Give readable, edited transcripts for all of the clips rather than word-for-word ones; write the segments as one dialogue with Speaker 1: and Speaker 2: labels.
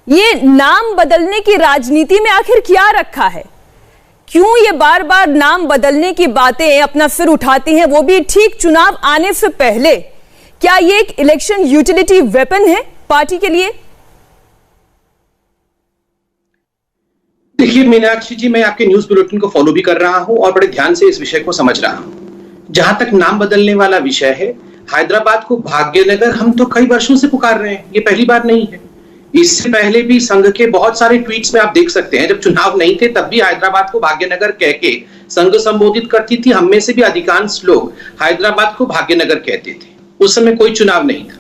Speaker 1: ये नाम बदलने की राजनीति में आखिर क्या रखा है? क्यों ये बार बार नाम बदलने की बातें अपना सिर उठाती हैं, वो भी ठीक चुनाव आने से पहले? क्या ये एक इलेक्शन यूटिलिटी वेपन है पार्टी के लिए?
Speaker 2: देखिए मीनाक्षी जी, मैं आपके न्यूज बुलेटिन को फॉलो भी कर रहा हूं और बड़े ध्यान से इस विषय को समझ रहा हूं। जहां तक नाम बदलने वाला विषय है, हैदराबाद को भाग्यनगर हम तो कई वर्षों से पुकार रहे हैं, ये पहली बार नहीं है। इससे पहले भी संघ के बहुत सारे ट्वीट्स में आप देख सकते हैं, जब चुनाव नहीं थे तब भी हैदराबाद को भाग्यनगर कह के संघ संबोधित करती थी। हम में से भी अधिकांश लोग हैदराबाद को भाग्यनगर कहते थे, उस समय कोई चुनाव नहीं था।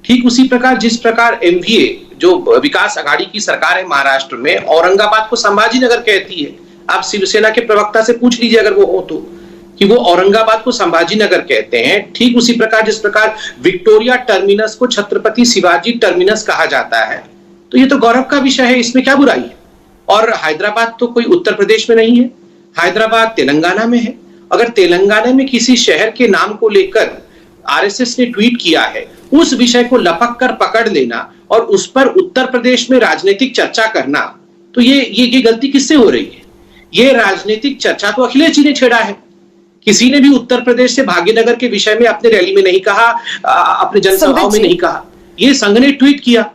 Speaker 2: ठीक उसी प्रकार जिस प्रकार एमवीए जो विकास आघाड़ी की सरकार है महाराष्ट्र में, औरंगाबाद को संभाजी नगर कहती है। आप शिवसेना के प्रवक्ता से पूछ लीजिए अगर वो हो तो, कि वो औरंगाबाद को संभाजी नगर कहते हैं। ठीक उसी प्रकार जिस प्रकार विक्टोरिया टर्मिनस को छत्रपति शिवाजी टर्मिनस कहा जाता है, तो ये तो गौरव का विषय है, इसमें क्या बुराई है। और हैदराबाद तो कोई उत्तर प्रदेश में नहीं है, हैदराबाद तेलंगाना में है। अगर तेलंगाना में किसी शहर के नाम को लेकर आरएसएस ने ट्वीट किया है, उस विषय को लपक कर पकड़ लेना और उस पर उत्तर प्रदेश में राजनीतिक चर्चा करना, तो ये गलती किससे हो रही है? ये राजनीतिक चर्चा तो अखिलेश जी ने छेड़ा है। किसी ने भी उत्तर प्रदेश से भाग्यनगर के विषय में अपने रैली में नहीं कहा, अपने जनसभाओं में नहीं कहा, ये संघ ने ट्वीट किया।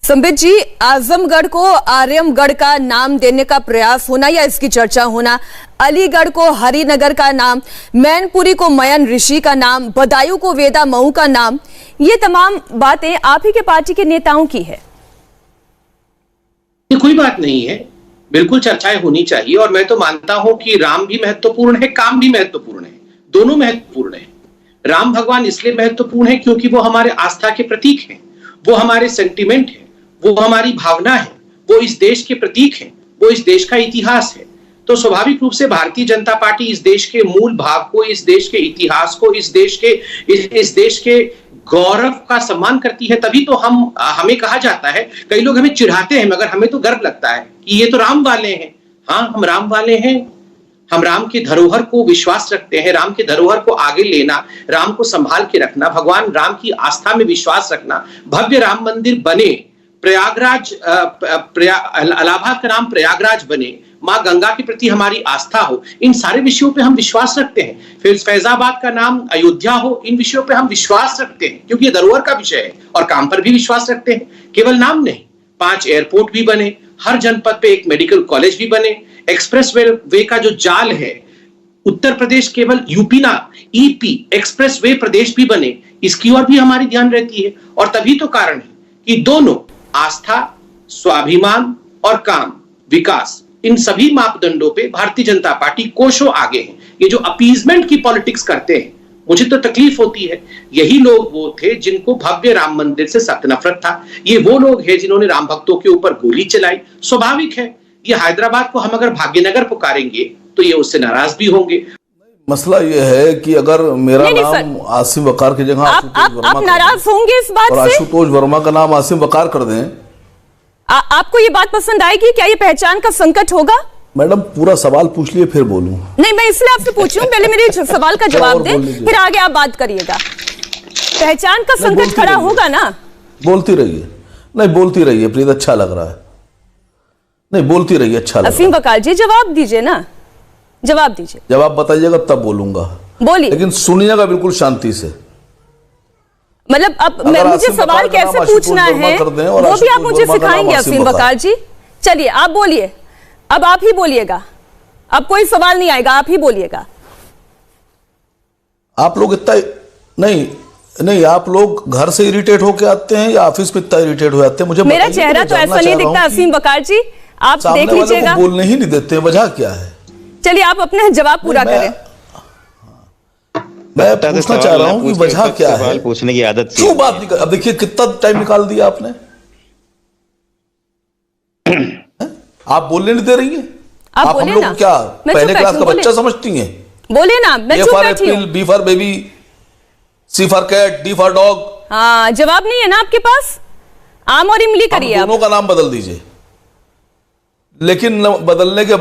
Speaker 1: संबित जी, आजमगढ़ को आर्यमगढ़ का नाम देने का प्रयास होना या इसकी चर्चा होना, अलीगढ़ को हरिनगर का नाम, मैनपुरी को मयन ऋषि का नाम, बदायूं को वेदा मऊ का नाम, ये तमाम बातें आप ही के पार्टी के नेताओं की है।
Speaker 2: ये कोई बात नहीं है, बिल्कुल चर्चाएं होनी चाहिए। और मैं तो मानता हूं कि राम भी महत्वपूर्ण है, काम भी महत्वपूर्ण है, दोनों महत्वपूर्ण है। राम भगवान इसलिए महत्वपूर्ण है क्योंकि वो हमारे आस्था के प्रतीक हैं, वो हमारे सेंटिमेंट है, वो हमारी भावना है, वो इस देश के प्रतीक है, वो इस देश का इतिहास है। तो स्वाभाविक रूप से भारतीय जनता पार्टी इस देश के मूल भाव को, इस देश के इतिहास को, इस देश के गौरव का सम्मान करती है। तभी तो हमें कहा जाता है, कई लोग हमें चिढ़ाते हैं मगर हमें तो गर्व लगता है कि ये तो राम वाले हैं। हाँ, हम राम वाले हैं, हम राम की धरोहर को विश्वास रखते हैं। राम की धरोहर को आगे लेना, राम को संभाल के रखना, भगवान राम की आस्था में विश्वास रखना, भव्य राम मंदिर बने, प्रयागराज इलाहाबाद का नाम प्रयागराज बने, मां गंगा के प्रति हमारी आस्था हो, इन सारे विषयों पे हम विश्वास रखते हैं। फिर फैजाबाद का नाम अयोध्या हो, इन विषयों पे हम विश्वास रखते हैं क्योंकि ये धरोहर का विषय है। और काम पर भी विश्वास रखते हैं, केवल नाम नहीं। 5 एयरपोर्ट भी बने, हर जनपद पे एक मेडिकल कॉलेज भी बने, एक्सप्रेस वे का जो जाल है, उत्तर प्रदेश केवल यूपी ना, ईपी एक्सप्रेस वे प्रदेश भी बने, इसकी ओर भी हमारी ध्यान रहती है। और तभी तो कारण है कि दोनों आस्था, स्वाभिमान और काम, विकास, इन सभी मापदंडों पे भारतीय जनता पार्टी कोसों आगे है। ये जो अपीजमेंट की पॉलिटिक्स करते हैं, मुझे तो तकलीफ होती है। यही लोग वो थे जिनको भव्य राम मंदिर से सख्त नफरत था। ये वो लोग हैं जिन्होंने राम भक्तों के ऊपर गोली चलाई। स्वाभाविक है, ये हैदराबाद को हम अगर भाग्यनगर पुकारेंगे तो ये उससे नाराज भी होंगे।
Speaker 3: मसला ये है कि अगर मेरा नाम आसिम वकार की जगह
Speaker 1: आप नाराज होंगे इस बात से?
Speaker 3: आशुतोष वर्मा का नाम आसिम वकार कर दें,
Speaker 1: आपको ये बात पसंद आएगी? क्या ये पहचान का संकट होगा?
Speaker 3: मैडम पूरा सवाल पूछ लिए फिर बोलूं।
Speaker 1: नहीं, मैं इसलिए आपसे पूछ रही हूं, पहले मेरे सवाल का जवाब दें, फिर आगे आप बात करिएगा। पहचान का संकट खड़ा होगा ना?
Speaker 3: बोलती रहिए, नहीं बोलती रहिए प्लीज, अच्छा लग रहा है। नहीं बोलती रहिए, अच्छा लग रहा है।
Speaker 1: आसिम वकार जी जवाब दीजिए ना, जवाब दीजिए।
Speaker 3: जवाब बताइएगा तब बोलूंगा,
Speaker 1: बोलिए।
Speaker 3: लेकिन सुनिएगा बिल्कुल शांति से।
Speaker 1: मतलब अब मुझे सवाल कैसे पूछना है वो भी आप मुझे सिखाएंगे आसिम वकार जी। चलिए आप बोलिए, अब आप ही बोलिएगा, अब कोई सवाल नहीं आएगा, आप ही बोलिएगा।
Speaker 3: आप लोग इतना नहीं आप लोग घर से इरिटेट होके आते हैं या ऑफिस में इतना इरिटेट हो जाते हैं? मुझे
Speaker 1: मेरा चेहरा तो ऐसा नहीं दिखता आसिम वकार जी, आप देख लीजिएगा।
Speaker 3: बोलने ही नहीं देते, वजह क्या है?
Speaker 1: चलिए आप अपना जवाब पूरा करें।
Speaker 3: मैं पूछना चाह रहा हूं कि वजह क्या है?
Speaker 4: पूछने की आदत
Speaker 3: क्यों बात निकाल? अब देखिए कितना टाइम निकाल दिया आपने। आप बोलने नहीं दे रही हैं? आप हम लोग क्या पहले क्लास का बच्चा समझती हैं?
Speaker 1: बोले ना, मैं चुप बैठी हूं।
Speaker 3: B for baby, C for cat, D for dog.
Speaker 1: हाँ, जवाब नहीं है ना आपके पास? आम और इमली करिए।
Speaker 3: दोनों का नाम बदल दीजिए, लेकिन बदलने के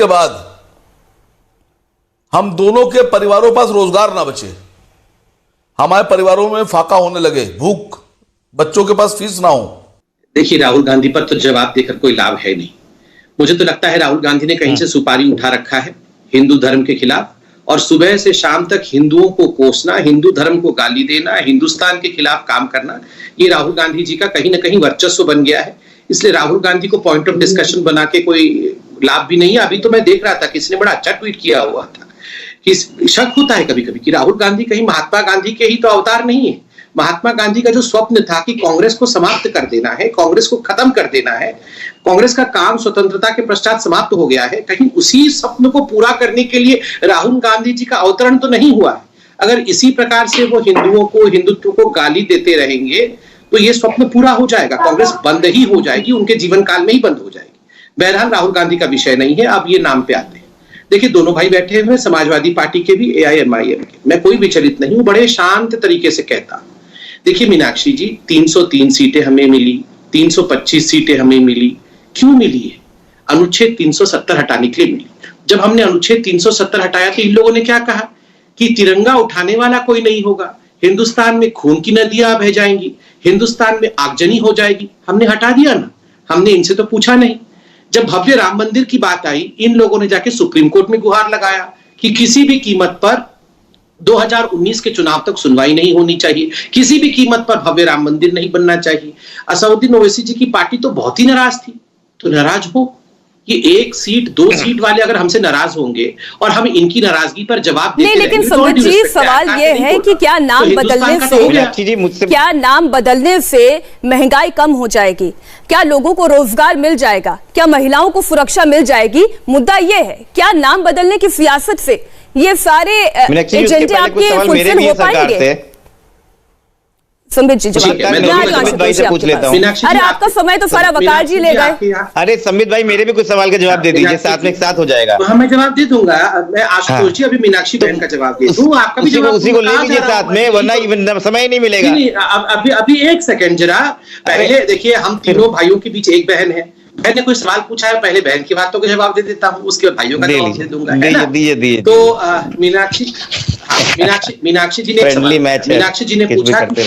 Speaker 3: बाद हम दोनों के परिवारों पास रोजगार ना बचे, हमारे परिवारों में फाका होने लगे, भूख बच्चों के पास फीस ना हो।
Speaker 2: देखिए, राहुल गांधी पर तो जवाब देकर कोई लाभ है नहीं। मुझे तो लगता है राहुल गांधी ने कहीं से सुपारी उठा रखा है हिंदू धर्म के खिलाफ, और सुबह से शाम तक हिंदुओं को कोसना, हिंदू धर्म को गाली देना, हिंदुस्तान के खिलाफ काम करना, ये राहुल गांधी जी का कहीं ना कहीं वर्चस्व बन गया है। इसलिए राहुल गांधी को पॉइंट ऑफ डिस्कशन बना के कोई लाभ भी नहीं है। अभी तो मैं देख रहा था, किसी ने बड़ा अच्छा ट्वीट किया हुआ था कि शक होता है कभी कभी कि राहुल गांधी कहीं महात्मा गांधी के ही तो अवतार नहीं है। महात्मा गांधी का जो स्वप्न था कि कांग्रेस को समाप्त कर देना है, कांग्रेस को खत्म कर देना है, कांग्रेस का काम स्वतंत्रता के पश्चात समाप्त हो गया है, कहीं उसी स्वप्न को पूरा करने के लिए राहुल गांधी जी का अवतरण तो नहीं हुआ है। अगर इसी प्रकार से वो हिंदुओं को, हिंदुत्व को गाली देते रहेंगे तो ये स्वप्न पूरा हो जाएगा, कांग्रेस बंद ही हो जाएगी, उनके जीवन काल में ही बंद हो जाएगी। बहरहाल राहुल गांधी का विषय नहीं है। अब ये नाम पे आते हैं। देखिए, दोनों भाई बैठे हुए, समाजवादी पार्टी के भी, AIMIM के। मैं कोई विचलित नहीं हूं, बड़े शांत तरीके से कहता हूं। देखिए मीनाक्षी जी, 303 सीटें हमें मिली, 325 सीटें हमें मिली। क्यों मिली है? अनुच्छेद 370 हटाने के लिए मिली। जब हमने अनुच्छेद 370 हटाया तो इन लोगों ने क्या कहा कि तिरंगा उठाने वाला कोई नहीं होगा, हिंदुस्तान में खून की नदियां बह जाएंगी, हिंदुस्तान में आगजनी हो जाएगी। हमने हटा दिया ना, हमने इनसे तो पूछा नहीं। जब भव्य राम मंदिर की बात आई, इन लोगों ने जाके सुप्रीम कोर्ट में गुहार लगाया कि किसी भी कीमत पर 2019 के चुनाव तक सुनवाई नहीं होनी चाहिए, किसी भी कीमत पर भव्य राम मंदिर नहीं बनना चाहिए। असदुद्दीन ओवैसी जी की पार्टी तो बहुत ही नाराज थी, तो नाराज हो। ये 1 सीट 2 सीट वाले अगर हमसे नाराज होंगे और हम इनकी नाराजगी पर जवाब देते
Speaker 1: नहीं, लेकिन संबित जी सवाल ये है कि क्या नाम बदलने से महंगाई कम हो जाएगी? क्या लोगों को रोजगार मिल जाएगा? क्या महिलाओं को सुरक्षा मिल जाएगी? मुद्दा ये है, क्या नाम बदलने की सियासत से ये सारे एजेंडे आपके फुलफिल हो पाएंगे? संबित जी
Speaker 4: संबित भाई से पूछ लेता हूँ।
Speaker 1: अरे आपका समय तो सारा वकार जी ले गए।
Speaker 4: अरे संबित भाई, मेरे भी कुछ सवाल का जवाब दे दीजिए, साथ में एक साथ हो जाएगा।
Speaker 2: हाँ, मैं जवाब दे दूंगा। मैं आशुतोष जी अभी मीनाक्षी बहन का जवाब दे दूं, आपका भी जवाब
Speaker 4: उसी को ले लीजिए साथ में, वरना समय ही नहीं मिलेगा।
Speaker 2: अभी एक सेकंड जरा, पहले देखिए, हम तीनों भाइयों के बीच एक बहन है। बहन ने कोई सवाल पूछा है, पहले बहन की बातों का जवाब दे देता हूँ, उसके बाद भाइयों का जवाब दे दूंगा, है ना? तो मीनाक्षी जी ने पूछा कि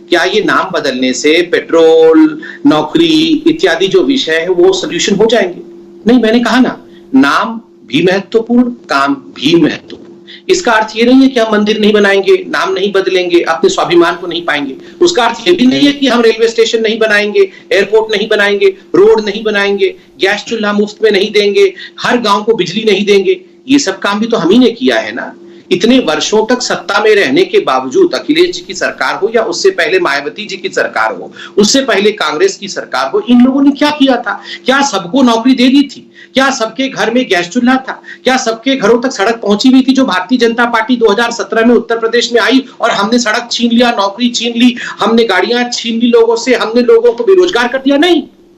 Speaker 2: क्या ये नाम बदलने से पेट्रोल, नौकरी इत्यादि जो विषय है वो सोल्यूशन हो जाएंगे? नहीं, मैंने कहा ना, नाम भी महत्वपूर्ण, काम भी महत्वपूर्ण। इसका अर्थ ये नहीं है कि हम मंदिर नहीं बनाएंगे, नाम नहीं बदलेंगे, अपने स्वाभिमान को नहीं पाएंगे। उसका अर्थ ये भी नहीं है कि हम रेलवे स्टेशन नहीं बनाएंगे, एयरपोर्ट नहीं बनाएंगे, रोड नहीं बनाएंगे, गैस चूल्हा मुफ्त में नहीं देंगे, हर गांव को बिजली नहीं देंगे। ये सब काम भी तो हम ही ने किया है ना। इतने वर्षों तक सत्ता में रहने के बावजूद, अखिलेश जी की सरकार हो या उससे पहले मायावती जी की सरकार हो, उससे पहले कांग्रेस की सरकार हो, इन लोगों ने क्या किया था? क्या सबको नौकरी दे दी थी? क्या सबके घर में गैस चूल्हा था? क्या सबके घरों तक सड़क पहुंची हुई थी? जो भारतीय जनता पार्टी 2017 में उत्तर प्रदेश में आई और हमने सड़क छीन लिया, नौकरी छीन ली, हमने गाड़ियां छीन ली लोगों से, हमने लोगों को बेरोजगार कर दिया? नहीं,